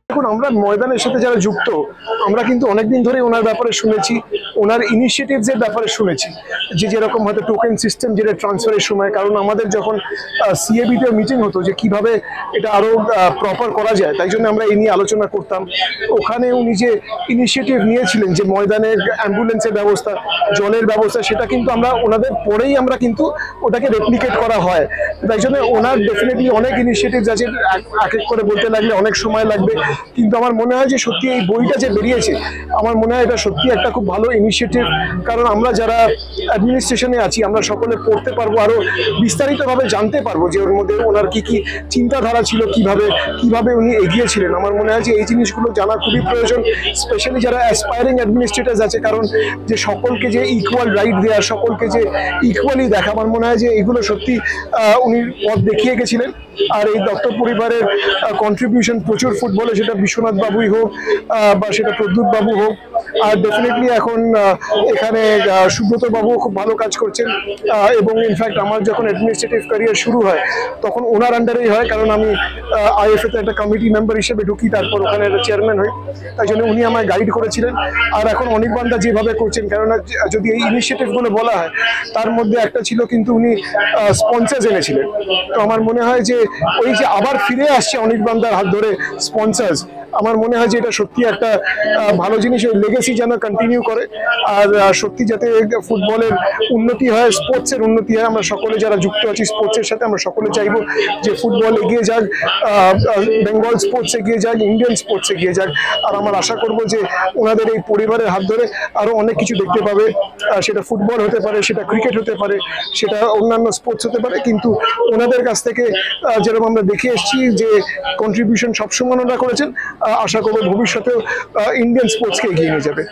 দেখুন, আমরা ময়দানের সাথে যারা যুক্ত, আমরা কিন্তু অনেকদিন ধরে ওনার ব্যাপারে শুনেছি, ওনার ইনিশিয়েটিভসের ব্যাপারে শুনেছি, যেরকম হয়তো টোকেন সিস্টেম যেটা ট্রান্সফারের সময়, কারণ আমাদের যখন সিএবিতে মিটিং হতো যে কিভাবে এটা আরো প্রপার করা যায়, তাই জন্য আমরা এই নিয়ে আলোচনা করতাম। ওখানে উনি যে ইনিশিয়েটিভ নিয়েছিলেন যে ময়দানের অ্যাম্বুলেন্সের ব্যবস্থা, জলের ব্যবস্থা, সেটা কিন্তু আমরা ওনাদের পরেই আমরা কিন্তু ওটাকে রেপ্লিকেট করা হয়। তাই জন্য ওনার ডেফিনেটলি অনেক ইনিশিয়েটিভস আছে, এক এক করে বলতে লাগলে অনেক সময় লাগবে, কিন্তু আমার মনে হয় যে সত্যি এই বইটা যে বেরিয়েছে, আমার মনে হয় এটা সত্যি একটা খুব ভালো ইনিশিয়েটিভ। কারণ আমরা যারা অ্যাডমিনিস্ট্রেশনে আছি, আমরা সকলে পড়তে পারবো, আরো বিস্তারিতভাবে জানতে পারবো যে ওর মধ্যে ওনার কি কি চিন্তাধারা ছিল, কিভাবে উনি এগিয়েছিলেন। আমার মনে হয় যে এই জিনিসগুলো জানা খুবই প্রয়োজন, স্পেশালি যারা অ্যাসপায়ারিং অ্যাডমিনিস্ট্রেটরস আছে, কারণ যে সকলকে যে ইকুয়াল রাইট দেওয়া, সকলকে যে ইকুয়ালি দেখা, আমার মনে হয় যে এগুলো সত্যি উনি পথ দেখিয়ে গেছিলেন। আর এই দত্ত পরিবারের কন্ট্রিবিউশন প্রচুর ফুটবলে, সেটা বিশ্বনাথ বাবুই হোক বা সেটা প্রদ্যুৎ বাবু হোক, আর ডেফিনেটলি এখন এখানে সুব্রত বাবুও খুব ভালো কাজ করছেন। এবং ইনফ্যাক্ট আমার যখন অ্যাডমিনিস্ট্রেটিভ ক্যারিয়ার শুরু হয় তখন ওনার আন্ডারেই হয়, কারণ আমি আইএফএতে একটা কমিটি মেম্বার হিসেবে ঢুকি, তারপর ওখানে একটা চেয়ারম্যান হই, তাই জন্য উনি আমায় গাইড করেছিলেন। আর এখন অনির্বাণদা যেভাবে করছেন, কেননা যদি এই ইনিশিয়েটিভগুলো বলা হয়, তার মধ্যে একটা ছিল কিন্তু উনি স্পন্সার্স এনেছিলেন। তো আমার মনে হয় যে ওই যে আবার ফিরে আসছে অনির্বাণদার হাত ধরে স্পন্সার্স, আমার মনে হয় যে এটা সত্যি একটা ভালো জিনিস, ওই লেগেসি যেন কন্টিনিউ করে। আর সত্যি যাতে ফুটবলের উন্নতি হয়, স্পোর্টসের উন্নতি হয়, আমরা সকলে যারা যুক্ত আছি স্পোর্টসের সাথে, আমরা সকলে চাইবো যে ফুটবল এগিয়ে যাক, বেঙ্গল স্পোর্টস এগিয়ে যাক, ইন্ডিয়ান স্পোর্টস এগিয়ে যাক। আর আমার আশা করবো যে ওনাদের এই পরিবারের হাত ধরে আরো অনেক কিছু দেখতে পাবে, সেটা ফুটবল হতে পারে, সেটা ক্রিকেট হতে পারে, সেটা অন্যান্য স্পোর্টস হতে পারে, কিন্তু ওনাদের কাছ থেকে যেরকম আমরা দেখে এসেছি যে কন্ট্রিবিউশন সবসময় ওনারা করেছেন, আশা করবো ভবিষ্যতেও ইন্ডিয়ান স্পোর্টসকে এগিয়ে নিয়ে যাবে।